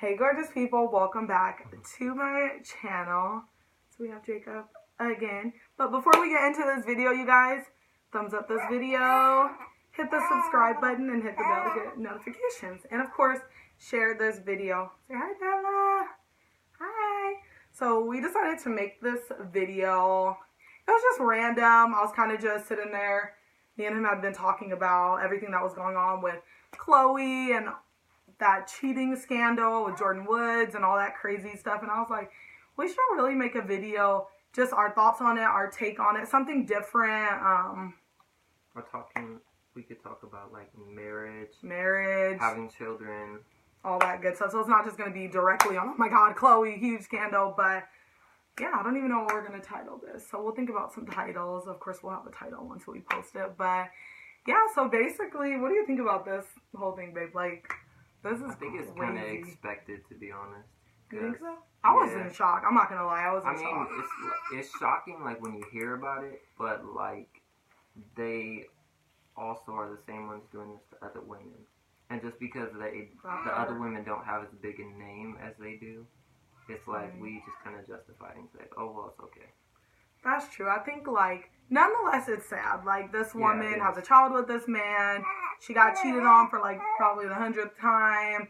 Hey gorgeous people, welcome back to my channel. So we have Jacob again. But before we get into this video, you guys, thumbs up this video, hit the subscribe button, and hit the bell to get notifications. And of course, share this video. Say hi, Bella. Hi. So we decided to make this video. It was just random. I was kind of just sitting there. Me and him had been talking about everything that was going on with Khloe and that cheating scandal with Jordyn Woods and all that crazy stuff. And I was like, we should really make a video, just our thoughts on it, our take on it, something different. We could talk about like marriage, having children, all that good stuff. So it's not just going to be directly on, oh my God, Khloe, huge scandal. But yeah, I don't even know what we're going to title this. So we'll think about some titles. Of course, we'll have a title once we post it. But yeah, so basically, what do you think about this whole thing, babe? Like, this is I think it's kind of expected, to be honest. You think so? I was in shock. I'm not going to lie. I was in shock. It's shocking, like, when you hear about it, but, like, they also are the same ones doing this to other women. And just because the other women don't have as big a name as they do, it's like we just kind of justify it and say, oh, well, it's okay. That's true. I think, like, nonetheless, it's sad. Like, this woman has a child with this man. She got cheated on for, like, probably the 100th time.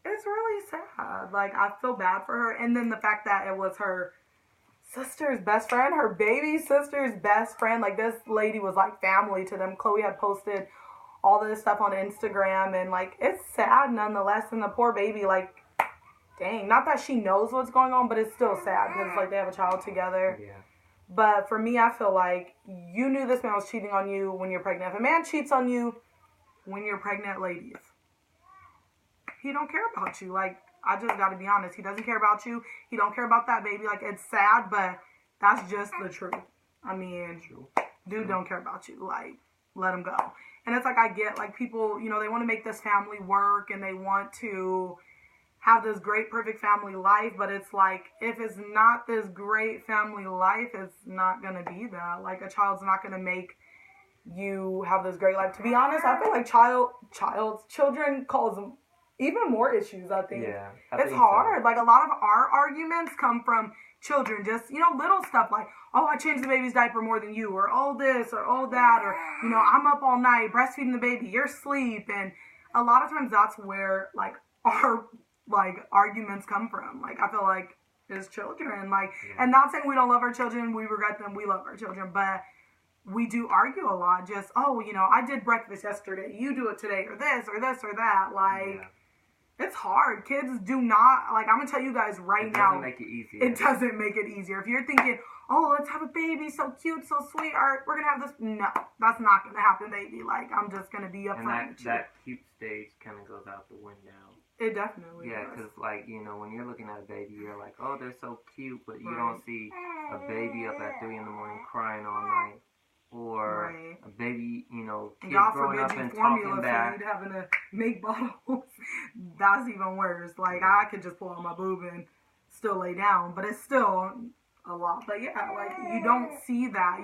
It's really sad. Like, I feel bad for her. And then the fact that it was her sister's best friend, her baby sister's best friend. Like, this lady was, like, family to them. Khloe had posted all this stuff on Instagram. And, like, it's sad nonetheless. And the poor baby, like, dang. Not that she knows what's going on, but it's still sad because, like, they have a child together. Yeah. But for me, I feel like you knew this man was cheating on you when you're pregnant. If a man cheats on you when you're pregnant, ladies, he don't care about you. Like, I just got to be honest. He doesn't care about you. He don't care about that baby. Like, it's sad, but that's just the truth. I mean, dude don't care about you. Like, let him go. And it's like, I get, like, people, you know, they want to make this family work and they want to have this great, perfect family life, but it's like, if it's not this great family life, it's not going to be that. Like, a child's not going to make you have this great life. To be honest, I feel like children cause even more issues, I think. Yeah, it's hard. So. Like, a lot of our arguments come from children, just, you know, little stuff like, oh, I changed the baby's diaper more than you, or oh this, or oh that, or, you know, I'm up all night breastfeeding the baby, you're asleep. And a lot of times that's where, like, our arguments come from. Like, I feel like as children, like, and not saying we don't love our children, we regret them, we love our children, but we do argue a lot. Just, oh, you know, I did breakfast yesterday, you do it today, or this or that. Like, it's hard. Kids do not, like, I'm gonna tell you guys right now, it doesn't make it easier. It doesn't make it easier. If you're thinking, oh, let's have a baby, so cute, so sweet, or we're gonna have this, no, that's not gonna happen, baby. Like, I'm just gonna be upfront. And that cute stage kind of goes out the window. It definitely does. Because, like, you know, when you're looking at a baby, you're like, oh, they're so cute, but you don't see a baby up at 3 in the morning crying all night. Or a baby, you know, kids growing up and talking back. God having to make bottles. That's even worse. Like, I could just pull out my boob and still lay down, but it's still a lot. But yeah, like, you don't see that.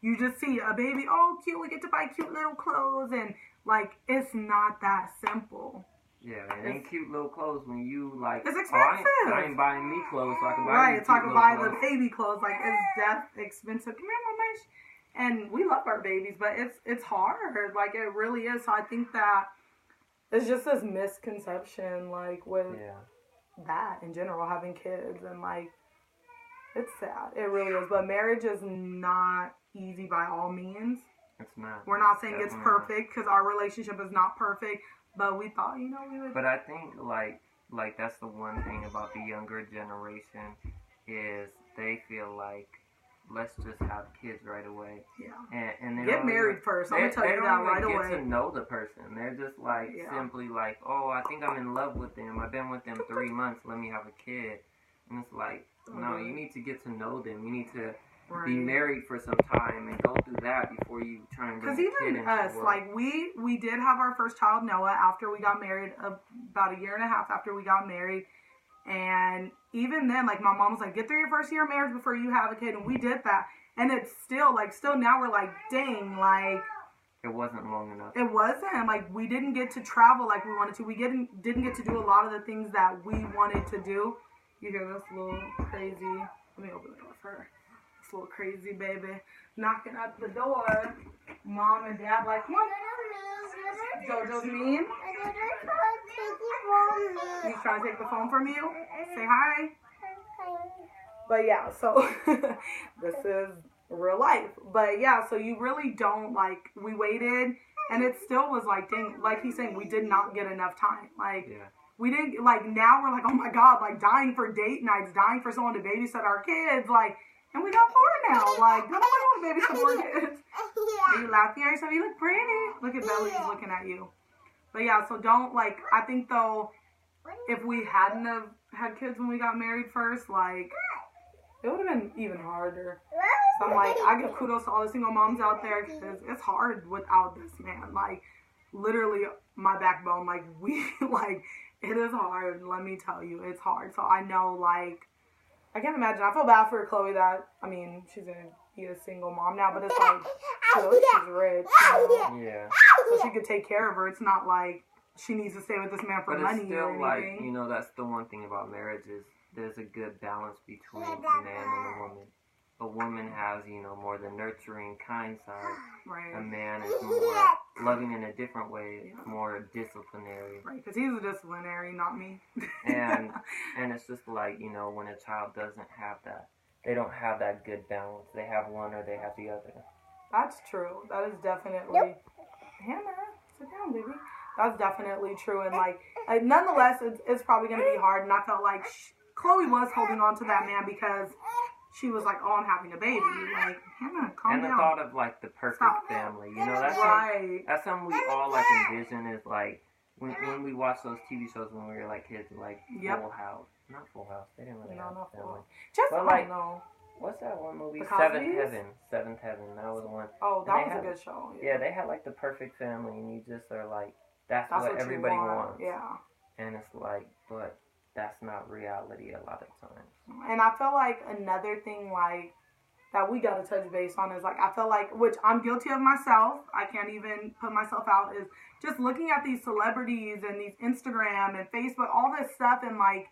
You just see a baby, oh, cute, we get to buy cute little clothes. And, like, it's not that simple. Yeah, it ain't cute little clothes when you, like, it's expensive. Oh, I ain't buying me clothes, so I can buy you so I can buy the baby clothes. Like, it's expensive. Come here, Mama. And we love our babies, but it's hard. Like, it really is. So I think that it's just this misconception, like, with that in general, having kids. And, like, it's sad. It really is. But marriage is not easy by all means. It's not. We're not saying it's perfect, because our relationship is not perfect. But we thought, you know, we would. But I think, like that's the one thing about the younger generation is they feel like, let's just have kids right away. Yeah. And they get married first. I'm going to tell you that right away. They don't get to know the person. They're just, like, simply like, oh, I think I'm in love with them. I've been with them 3 months. Let me have a kid. And it's like, no, you need to get to know them. You need to be married for some time and go through that before you try and bring a kid into the world. Because even us, like, we did have our first child, Noah, after we got married, about a year and a half after we got married. And even then, like, my mom was like, get through your first year of marriage before you have a kid. And we did that. And it's still now we're like, dang, like, It wasn't long enough. It wasn't. Like, we didn't get to travel like we wanted to. We didn't get to do a lot of the things that we wanted to do. You hear this little crazy... Let me open the door for her. This little crazy baby knocking at the door. Mom and Dad like, come on. JoJo's mean. He's trying to take the phone from you. Say hi. But yeah, so this is real life. But yeah, so you really don't, like, we waited and it still was like, dang, like he's saying, we did not get enough time. Like, we didn't, like, now we're like, oh my God, like, dying for date nights, dying for someone to babysit our kids, like, and we got four now. Like, nobody want to babysit more kids. Are you laughing at yourself? You look pretty. Look at Belly, he's looking at you. But yeah, so don't, like, I think though, if we hadn't have had kids when we got married first, like, it would have been even harder. So I'm like, I give kudos to all the single moms out there because it's hard without this man. Like, literally my backbone. Like, like, it is hard. Let me tell you, it's hard. So I know, like, I can't imagine. I feel bad for Khloe that, I mean, she's going to be a single mom now, but it's like, she's rich, you know? Yeah. So she could take care of her. It's not like she needs to stay with this man for money or anything. Like, you know, that's the one thing about marriage is there's a good balance between a man and a woman. A woman has, you know, more the nurturing, kind side. Right. A man is more loving in a different way, more disciplinary. Right, because he's a disciplinary, not me. and it's just like, you know, when a child doesn't have that, they don't have that good balance. They have one or they have the other. That's true. That is definitely... Hannah, sit down, baby. That's definitely true. And, like nonetheless, it's probably going to be hard. And I felt like Khloe was holding on to that man because she was like, oh, I'm having a baby. Like, Hannah, calm down. And the thought of, like, the perfect family. You know, that's something we all, like, envision is, like, when we watch those TV shows when we were, like, kids, like, Full House. Not Full House. They didn't really have a family. Just, but, like, no. What's that one movie? The Seventh Heaven. Seventh Heaven. That was one. Oh, that was a good show. Yeah, they had, like, the perfect family, and you just are like, that's what everybody wants. Yeah. And it's like, but that's not reality a lot of times. And I feel like another thing, like, that we got to touch base on is, like, I feel like, which I'm guilty of myself, I can't even put myself out, is just looking at these celebrities and these Instagram and Facebook, all this stuff, and, like,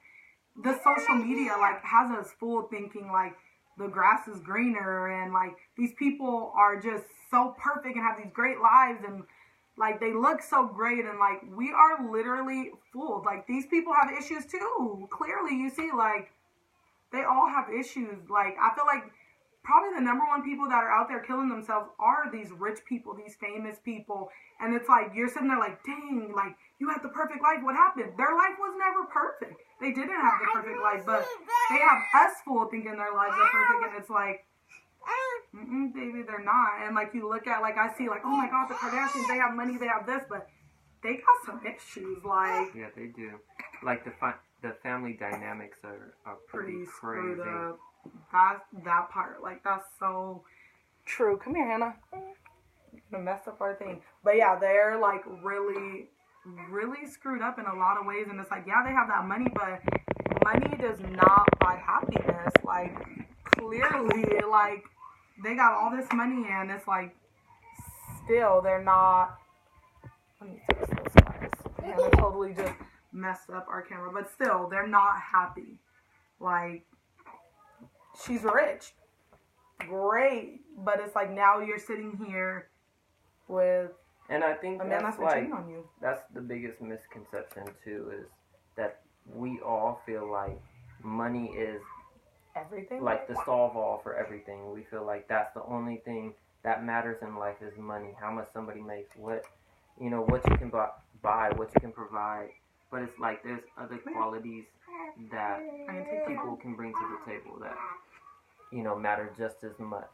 the social media, like, has us full thinking, like, the grass is greener, and, like, these people are just so perfect and have these great lives, and, like, they look so great, and, like, we are literally fooled. Like, these people have issues, too. Clearly, you see, like, they all have issues. Like, I feel like probably the number one people that are out there killing themselves are these rich people, these famous people, and it's like, you're sitting there like, dang, like, you had the perfect life. What happened? Their life was never perfect. They didn't have the perfect life, but they have us full thinking their lives are perfect, and it's like, baby, they're not. And, like, you look at, like, I see, like, oh, my God, the Kardashians, they have money, they have this, but they got some issues, like. Yeah, they do. Like, the family dynamics are pretty crazy. Screwed up. That part, like, that's so true. Come here, Hannah. You're gonna mess up our thing. But, yeah, they're, like, really, really screwed up in a lot of ways, and it's like, yeah, they have that money, but money does not buy happiness. Like, clearly, like, they got all this money, and it's like, still, they're not. Let me fix those guys. And I totally just messed up our camera, but still, they're not happy. Like, she's rich, great, but it's like now you're sitting here with. And I think a man that's like cheating on you. That's the biggest misconception too, is that we all feel like money is everything, like the solve all for everything. We feel like that's the only thing that matters in life is money. How much somebody makes, what you can buy, what you can provide. But it's like there's other qualities that people can bring to the table that matter just as much.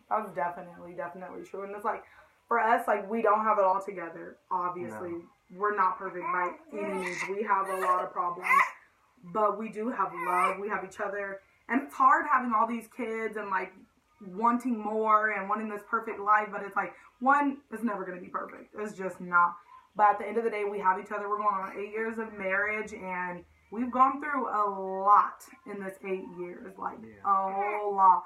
That's definitely true. And it's like, for us, like, we don't have it all together. Obviously, we're not perfect by any means. We have a lot of problems. But we do have love. We have each other. And it's hard having all these kids and, like, wanting more and wanting this perfect life. But it's like, one, it's never going to be perfect. It's just not. But at the end of the day, we have each other. We're going on 8 years of marriage. And we've gone through a lot in this 8 years. Like, a whole lot.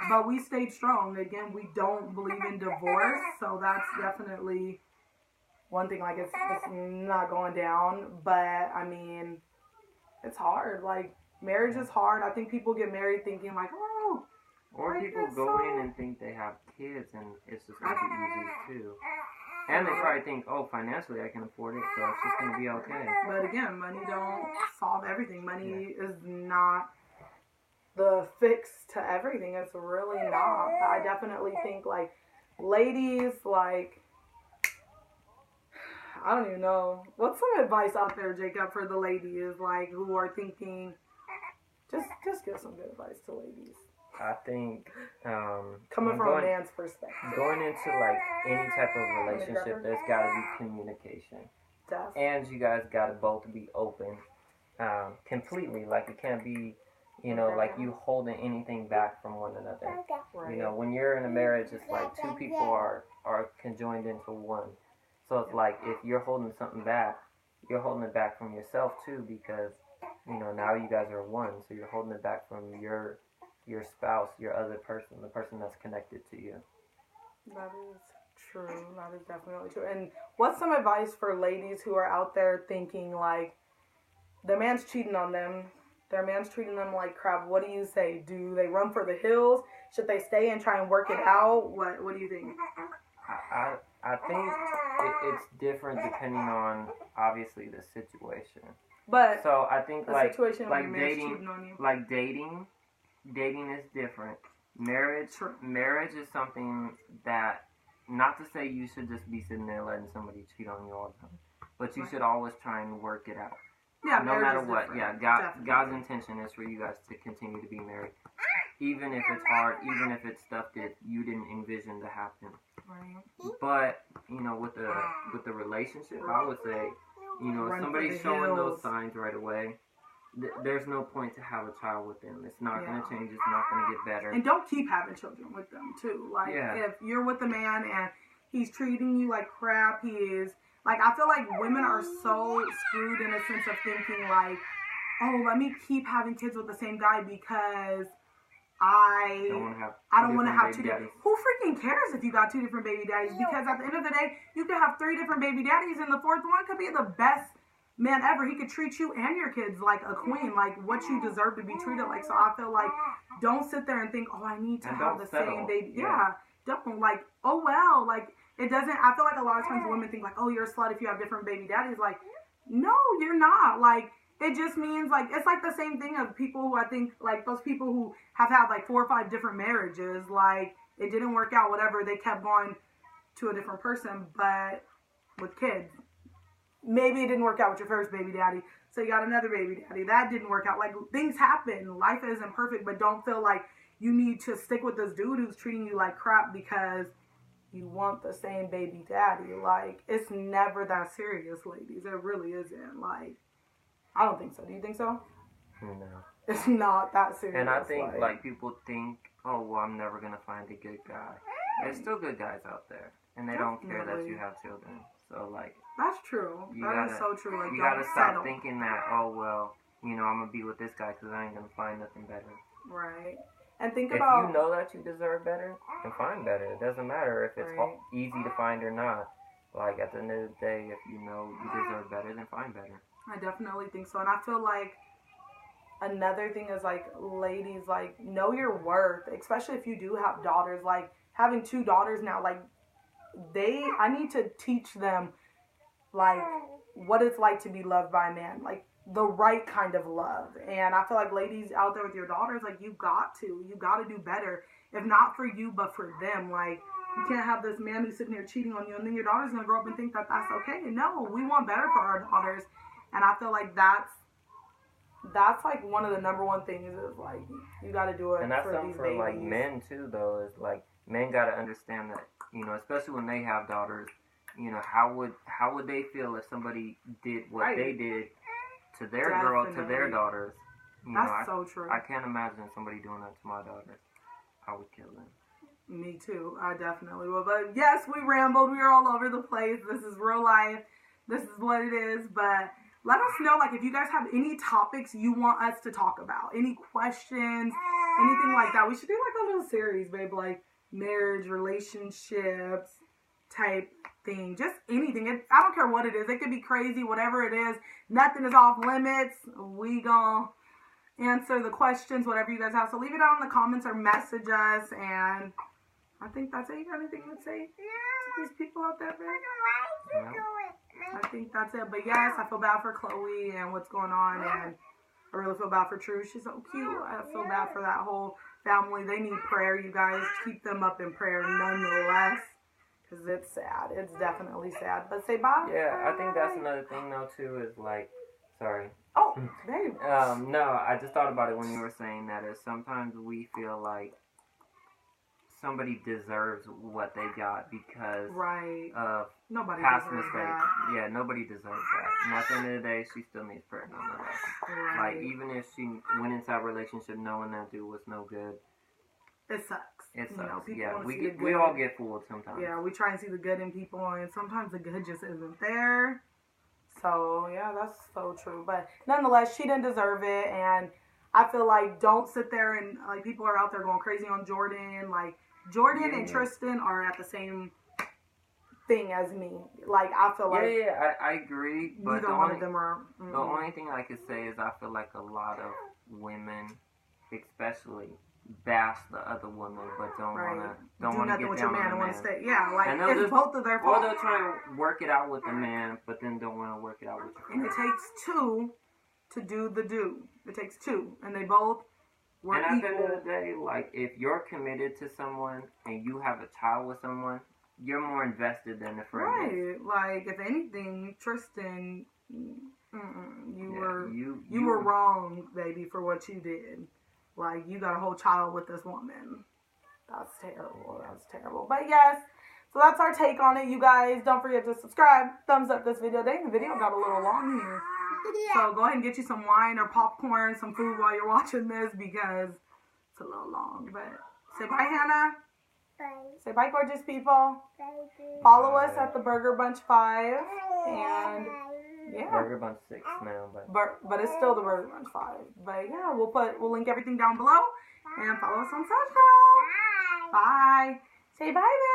But we stayed strong. Again, we don't believe in divorce, so that's definitely one thing. Like, it's not going down. But, I mean, it's hard. Like, marriage is hard. I think people get married thinking, like, oh. Or people go in and think they have kids, and it's just going to be easy, too. And they probably think, oh, financially I can afford it, so it's just going to be okay. But, again, money don't solve everything. Money is not the fix to everything. It's really not. I definitely think, like, ladies, like, I don't even know. What's some advice out there, Jacob, for the ladies, like, who are thinking, just give some good advice to ladies. I think, coming from a man's perspective, going into, like, any type of relationship, there's got to be communication. Definitely. And you guys got to both be open, completely. Like, it can't be, you know, like you holding anything back from one another. Right. You know, when you're in a marriage, it's like two people are conjoined into one. So it's like if you're holding something back, you're holding it back from yourself too, because, you know, now you guys are one. So you're holding it back from your spouse, your other person, the person that's connected to you. That is true. That is definitely true. And what's some advice for ladies who are out there thinking, like, their man's cheating on them, their man's treating them like crap? What do you say? Do they run for the hills? Should they stay and try and work it out? What do you think? I think it's different depending on, obviously, the situation. But so I think like dating dating is different. Marriage is something that, not to say you should just be sitting there letting somebody cheat on you all the time, but you should always try and work it out. Yeah, no matter what. Yeah, God's intention is for you guys to continue to be married, even if it's hard, even if it's stuff that you didn't envision to happen. Right. But, you know, with the relationship, I would say, you know, if somebody's showing those signs right away, there's no point to have a child with them. It's not going to change. It's not going to get better. And don't keep having children with them, too. Like, if you're with a man and he's treating you like crap, he is... Like, I feel like women are so screwed in a sense of thinking, like, oh, let me keep having kids with the same guy because I don't want to have two different... Who freaking cares if you got two different baby daddies? Because at the end of the day, you could have 3 different baby daddies, and the 4th one could be the best man ever. He could treat you and your kids like a queen, like what you deserve to be treated like. So I feel like, don't sit there and think, oh, I need to have the same baby. Yeah, don't. Like, oh, well, like... It doesn't, I feel like a lot of times women think like, oh, you're a slut if you have different baby daddies. Like, no, you're not. Like, it just means like, it's like the same thing of people who I think, like those people who have had like 4 or 5 different marriages. Like, it didn't work out, whatever. They kept going to a different person, but with kids. Maybe it didn't work out with your first baby daddy, so you got another baby daddy. That didn't work out. Like, things happen. Life isn't perfect, but don't feel like you need to stick with this dude who's treating you like crap because you want the same baby daddy. Like, it's never that serious, ladies. It really isn't. Like, I don't think so. Do you think so? No. It's not that serious. And I think, like people think, oh, well, I'm never going to find a good guy. There's still good guys out there. And they don't care that you have children. So, like... That's true. That is so true. Like, you got to stop thinking that, oh, well, you know, I'm going to be with this guy because I ain't going to find nothing better. Right. And think about... If you know that you deserve better, then find better. It doesn't matter if it's easy to find or not. Like, at the end of the day, if you know you deserve better, then find better. I definitely think so. And I feel like another thing is, like, ladies, like, know your worth. Especially if you do have daughters. Like, having 2 daughters now, like, I need to teach them, like, what it's like to be loved by a man. Like, the right kind of love. And I feel like ladies out there with your daughters, like, you got to do better. If not for you, but for them. Like, you can't have this man who's sitting here cheating on you and then your daughter's going to grow up and think that that's okay. No, we want better for our daughters. And I feel like that's like one of the number one things is, like, you got to do it. And that's for something these for babies. Like men too, though, is like men got to understand that, you know, especially when they have daughters, you know, how would they feel if somebody did what they did to their girl, to their daughters? You That's know, so true. I can't imagine somebody doing that to my daughters. I would kill them. Me too. I definitely will. But yes, we rambled. We were all over the place. This is real life. This is what it is. But let us know, like, if you guys have any topics you want us to talk about, any questions, anything like that. We should do like a little series, babe, like marriage, relationships type thing. Just anything. I don't care what it is. It could be crazy, whatever it is. Nothing is off limits. We gonna answer the questions, whatever you guys have. So leave it out in the comments or message us. And I think that's it. You got anything to say to these people out there, babe? No. I think that's it. But yes, I feel bad for Khloe and what's going on. And I really feel bad for True. She's so cute. I feel bad for that whole family. They need prayer, you guys. Keep them up in prayer nonetheless. Because it's sad. It's definitely sad. But say bye. Yeah, I think that's another thing, though, too, is like, sorry. Oh, babe. No, I just thought about it when you were saying that. Is sometimes we feel like somebody deserves what they got because of nobody past deserves mistakes. that. Yeah, nobody deserves that. And at the end of the day, she still needs prayer nonetheless. Right. Like, even if she went into a relationship knowing that dude was no good, it sucks. It sucks. You know, people yeah, want to see the good. we all get fooled sometimes. Yeah, we try and see the good in people, and sometimes the good just isn't there. So, yeah, that's so true. But nonetheless, she didn't deserve it, and I feel like don't sit there and, like, people are out there going crazy on Jordyn. Like, Jordyn and Tristian are at the same thing as me. Like, I feel like... Yeah, I agree. But neither one of them are... The only thing I could say is I feel like a lot of women, especially... bash the other woman, but don't want to get with down your man on and the want to stay. Yeah, like it's just, both of their fault. Or they'll try and work it out with the man, but then don't want to work it out with your friend. And it takes two to do the do. It takes two, and they both work equal. And at the end of the day, like if you're committed to someone and you have a child with someone, you're more invested than the friend. Right. Like if anything, Tristian, you were wrong, baby, for what you did. Like, you got a whole child with this woman. That's terrible. That's terrible. But, yes. So, that's our take on it. You guys, don't forget to subscribe. Thumbs up this video. Dang, the video got a little long here. So, go ahead and get you some wine or popcorn, some food while you're watching this because it's a little long. But, say bye, Hannah. Bye. Say bye, gorgeous people. Bye. Follow us at the Burger Bunch 5. And... yeah. Burger Bunch 6 now, but it's still the Burger Bunch 5. But yeah, we'll link everything down below and follow us on social. Bye. Say bye, baby.